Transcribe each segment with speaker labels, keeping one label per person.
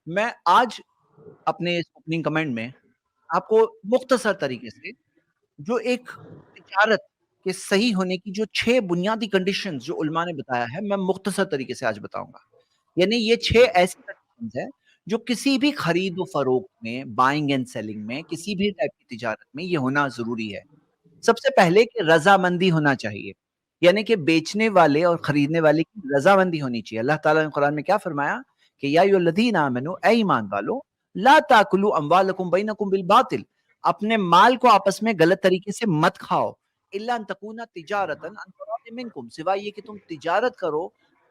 Speaker 1: میں آج اپنے اس اوپننگ کمنٹ میں آپ کو مختصر طریقے سے جو ایک تجارت کے صحیح ہونے کی جو 6 بنیادی کنڈیشنز جو علماء نے بتایا ہے، میں مختصر طریقے سے آج بتاؤں گا۔ یعنی یہ 6 ایسی کنڈیشنز ہیں جو کسی بھی خرید و فروخت میں، بائنگ اینڈ سیلنگ میں، کسی بھی ٹائپ کی تجارت میں یہ ہونا ضروری ہے۔ سب سے پہلے کہ رضامندی ہونا چاہیے، یعنی کہ بیچنے والے اور خریدنے والے کی رضامندی ہونی چاہیے۔ اللہ تعالیٰ نے قرآن میں کیا فرمایا کہ یا ایھا الذین آمنوا، اے ایمان والو، لا تاکلوا اموالکم بینکم بالباطل، اپنے مال کو آپس میں غلط طریقے سے مت کھاؤ، الا ان تکون تجارتا عن تراض منکم، سوائے یہ کہ تم تجارت کرو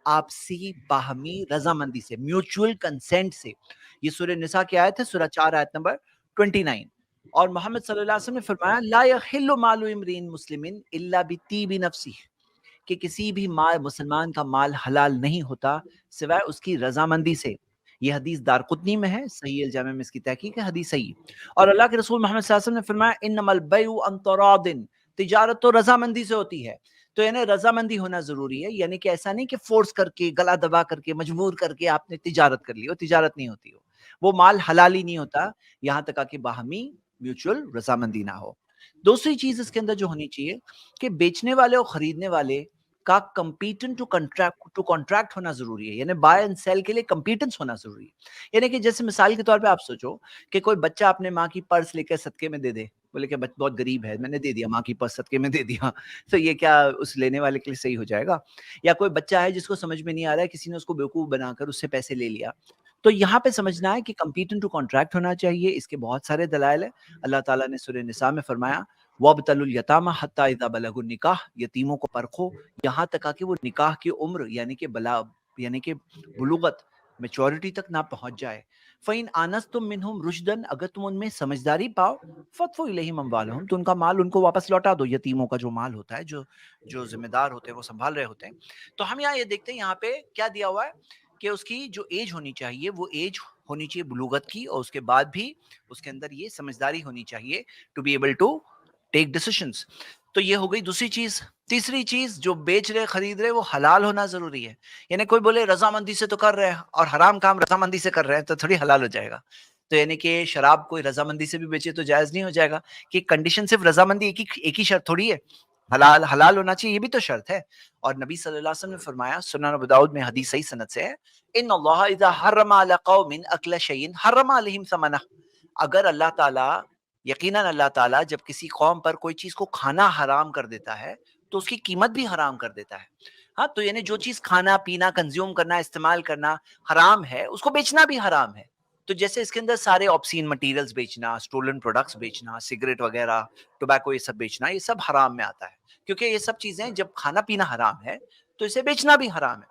Speaker 1: آپسی باہمی رضامندی سے، میوچول کنسینٹ سے۔ یہ سورہ نساء کی آیت ہے، سورہ 4 آیت نمبر 29۔ اور محمد صلی اللہ علیہ وسلم نے فرمایا لا یحل مال امرئ مسلم الا بطیب نفسہ، کہ کسی بھی مسلمان کا مال حلال نہیں ہوتا سوائے اس کی رضامندی سے۔ یہ حدیث دارقطنی میں ہے، صحیح الجامع میں اس کی تحقیق ہے، حدیث صحیح۔ اور اللہ کے رسول محمد صلی اللہ علیہ وسلم نے فرمایا انما البیع عن تراض، تجارت تو رضامندی سے ہوتی ہے۔ تو یعنی رضامندی ہونا ضروری ہے، یعنی کہ ایسا نہیں کہ فورس کر کے، گلا دبا کر کے، مجبور کر کے آپ نے تجارت کر لی، وہ تجارت نہیں ہوتی، وہ مال حلال ہی نہیں ہوتا یہاں تک کہ باہمی میوچل رضامندی نہ ہو۔ دوسری چیز اس کے اندر جو ہونی چاہیے کہ بیچنے والے اور خریدنے والے کا کمپیٹنٹ ٹو کانٹریکٹ ہونا ضروری ہے، یعنی بائی اینڈ سیل کے لیے کمپیٹنس ہونا ضروری ہے۔ یعنی کہ جیسے مثال کے طور پہ آپ سوچو کہ کوئی بچہ اپنے ماں کی پرس لے کے صدقے میں دے دے، بولے کہ بہت غریب ہے، میں نے دے دیا، ماں کی پرس صدقے میں دے دیا، تو یہ کیا اس لینے والے کے لیے صحیح ہو جائے گا؟ یا کوئی بچہ ہے جس کو سمجھ میں نہیں آ رہا ہے، کسی نے اس کو بیوقوف بنا کر اس سے پیسے لے لیا، تو یہاں پہ سمجھنا ہے کہ کمپیٹنٹ ٹو کانٹریکٹ ہونا چاہیے۔ اس کے بہت سارے دلائل ہیں۔ اللہ تعالیٰ نے سورہ نساء میں فرمایا وَابْتَلُوا الْيَتَامَى حَتَّى إِذَا بَلَغُوا النِّكَاحَ، یتیموں کو پرکھو یہاں تک کہ وہ نکاح کی عمر یعنی کہ بلوغت، میچورٹی تک نہ پہنچ جائے۔ فَإِنْ آنَسْتُم مِّنْهُمْ رُشْدًا، اگر تم ان میں سمجھداری پاؤ، فَادْفُعُوا إِلَيْهِمْ أَمْوَالَهُمْ، تو ان کا مال ان کو واپس لوٹا دو۔ یتیموں کا جو مال ہوتا ہے، جو ذمہ دار ہوتے ہیں، وہ سنبھال رہے ہوتے ہیں۔ تو ہم یہاں یہ دیکھتے ہیں، یہاں پہ کیا دیا ہوا ہے کہ اس کی جو ایج ہونی چاہیے وہ ایج ہونی چاہیے بلوغت کی، اور اس کے بعد بھی اس کے اندر یہ سمجھداری ہونی چاہیے to be able to take decisions. تو یہ ہو گئی دوسری چیز۔ تیسری چیز، جو بیچ رہے خرید رہے وہ حلال ہونا ضروری ہے۔ یعنی کوئی بولے رضامندی سے تو کر رہے ہیں اور حرام کام رضامندی سے کر رہے ہیں تو تھوڑی حلال ہو جائے گا۔ تو یعنی کہ شراب کوئی رضامندی سے بھی بیچے تو جائز نہیں ہو جائے گا، کہ کنڈیشن صرف رضامندی ایک ہی شرط تھوڑی ہے، حلال ہونا چاہیے، یہ بھی تو شرط ہے۔ اور نبی صلی اللہ علیہ وسلم نے فرمایا، سنن ابو داؤد میں حدیث صحیح سند سے ہے، ان اللہ اذا حرم علی قوم اکل شیء حرم علیہم ثمنہ، اگر اللہ تعالیٰ، یقیناً اللہ تعالیٰ جب کسی قوم پر کوئی چیز کو کھانا حرام کر دیتا ہے تو اس کی قیمت بھی حرام کر دیتا ہے۔ ہاں، تو یعنی جو چیز کھانا پینا، کنزیوم کرنا، استعمال کرنا حرام ہے، اس کو بیچنا بھی حرام ہے۔ تو جیسے اس کے اندر سارے آبسین مٹیریلز بیچنا، اسٹولن پروڈکٹس بیچنا، سگریٹ وغیرہ، ٹوبیکو، یہ سب بیچنا، یہ سب حرام میں آتا ہے، کیونکہ یہ سب چیزیں جب کھانا پینا حرام ہے تو اسے بیچنا بھی حرام ہے۔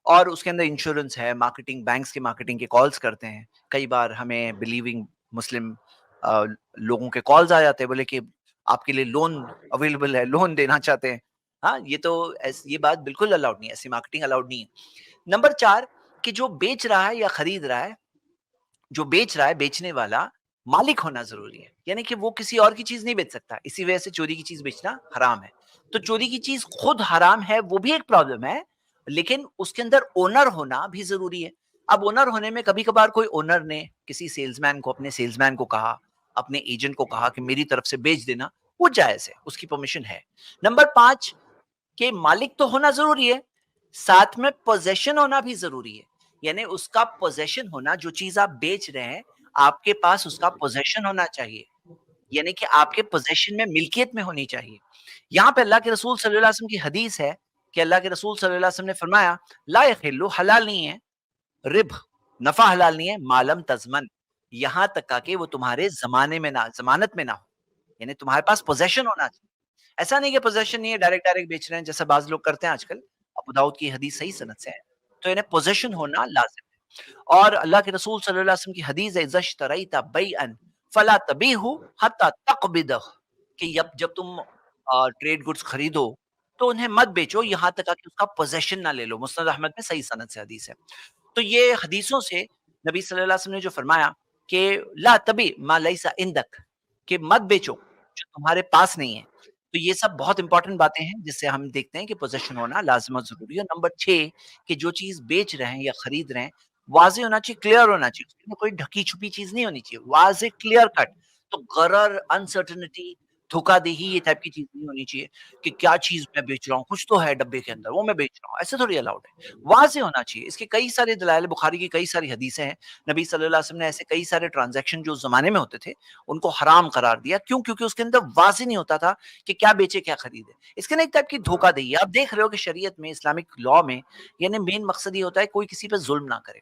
Speaker 1: اور اس کے اندر انشورنس ہے، مارکیٹنگ، بینکس کے مارکیٹنگ کے کالز کرتے ہیں، کئی بار ہمیں بلیونگ مسلم لوگوں کے کالز آ جاتے ہیں، بولے کہ آپ کے لیے لون اویلیبل ہے، لون دینا چاہتے ہیں۔ ہاں، یہ تو یہ بات بالکل الاؤڈ نہیں ہے، ایسی مارکیٹنگ الاؤڈ نہیں ہے۔ نمبر 4 کہ جو بیچ رہا ہے یا خرید رہا ہے، جو بیچ رہا ہے، بیچنے والا مالک ہونا ضروری ہے، یعنی کہ وہ کسی اور کی چیز نہیں بیچ سکتا، اسی وجہ سے چوری کی چیز بیچنا حرام ہے۔ تو چوری کی چیز خود حرام ہے، وہ بھی ایک پرابلم ہے، لیکن اس کے اندر اونر ہونا بھی ضروری ہے۔ اب اونر ہونے میں کبھی کبھار کوئی اونر نے کسی سیلز مین کو، اپنے سیلز مین کو کہا، اپنے ایجنٹ کو کہا کہ میری طرف سے بیچ دینا، وہ جائز ہے، اس کی پرمیشن ہے۔ نمبر 5 کہ مالک تو ہونا ضروری ہے، ساتھ میں پوزیشن ہونا بھی ضروری ہے، یعنی اس کا پوزیشن ہونا، جو چیز آپ بیچ رہے ہیں آپ کے پاس اس کا پوزیشن ہونا چاہیے، یعنی کہ آپ کے پوزیشن میں، ملکیت میں ہونی چاہیے۔ یہاں پہ اللہ کے رسول صلی اللہ علیہ وسلم کی حدیث ہے کہ اللہ کے رسول صلی اللہ علیہ وسلم نے فرمایا لا یحل، حلال نہیں ہے، ربح، نفع حلال نہیں ہے، معلوم تضمن، یہاں تک کہ وہ تمہارے ضمانت میں نہ ہو، یعنی تمہارے پاس پوزیشن ہونا چاہیے۔ ایسا نہیں کہ پوزیشن نہیں ہے، ڈائریکٹ بیچ رہے ہیں جیسا بعض لوگ کرتے ہیں آج کل۔ ابو داؤد کی حدیث صحیح سند سے ہے، تو انہیں پوزیشن ہونا لازم ہے۔ اور اللہ کے رسول صلی اللہ علیہ وسلم کی حدیث ہے اذا اشتریت بیعا فلا تبیعہ حتی تقبضہ، کہ جب تم ٹریڈ گڈز خریدو تو انہیں مت بیچو یہاں تک کہ اس کا پوزیشن نہ لے لو۔ مسند احمد میں صحیح سند سے حدیث ہے۔ تو یہ حدیثوں سے نبی صلی اللہ علیہ وسلم نے جو فرمایا کہ لا تبی ما لیس عندک، کہ مت بیچو جو تمہارے پاس نہیں ہے۔ تو یہ سب بہت امپورٹنٹ باتیں ہیں جس سے ہم دیکھتے ہیں کہ پوزیشن ہونا لازم اور ضروری ہے۔ نمبر 6 کہ جو چیز بیچ رہے ہیں یا خرید رہے ہیں واضح ہونا چاہیے، کلیئر ہونا چاہیے، اس میں کوئی ڈھکی-چھپی چیز نہیں ہونی چاہیے، واضح کلیئر کٹ۔ تو غرر، انسرٹینٹی، دھوکہ دہی یہ ٹائپ کی چیز نہیں ہونی چاہیے کہ کیا چیز میں بیچ رہا ہوں، کچھ تو ہے ڈبے کے اندر، وہ میں بیچ رہا ہوں، ایسے تھوڑی الاؤڈ ہے۔ واضح ہونا چاہیے، اس کے کئی سارے دلائل، بخاری کی کئی ساری حدیثیں ہیں، نبی صلی اللہ علیہ وسلم نے ایسے کئی سارے ٹرانزیکشن جو اس زمانے میں ہوتے تھے، ان کو حرام قرار دیا، کیوں؟ کیونکہ اس کے اندر واضح نہیں ہوتا تھا کہ کیا بیچے کیا خریدے۔ اس کے نا ایک ٹائپ کی دھوکہ دہی ہے، آپ دیکھ رہے ہو کہ شریعت میں، اسلامک لا میں، یعنی مین مقصد یہ ہوتا ہے کوئی کسی پہ ظلم نہ کرے،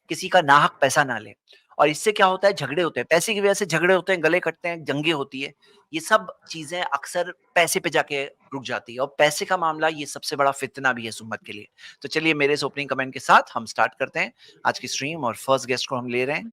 Speaker 1: کسی کا ناحق پیسہ نہ لے، اور اس سے کیا ہوتا ہے، جھگڑے ہوتے ہیں، پیسے کی وجہ سے جھگڑے ہوتے ہیں، گلے کٹتے ہیں، جنگیں ہوتی ہے، یہ سب چیزیں اکثر پیسے پہ جا کے رک جاتی ہے، اور پیسے کا معاملہ یہ سب سے بڑا فتنہ بھی ہے اس امت کے لیے۔ تو چلیے میرے اس اوپننگ کمنٹ کے ساتھ ہم سٹارٹ کرتے ہیں آج کی سٹریم، اور فرسٹ گیسٹ کو ہم لے رہے ہیں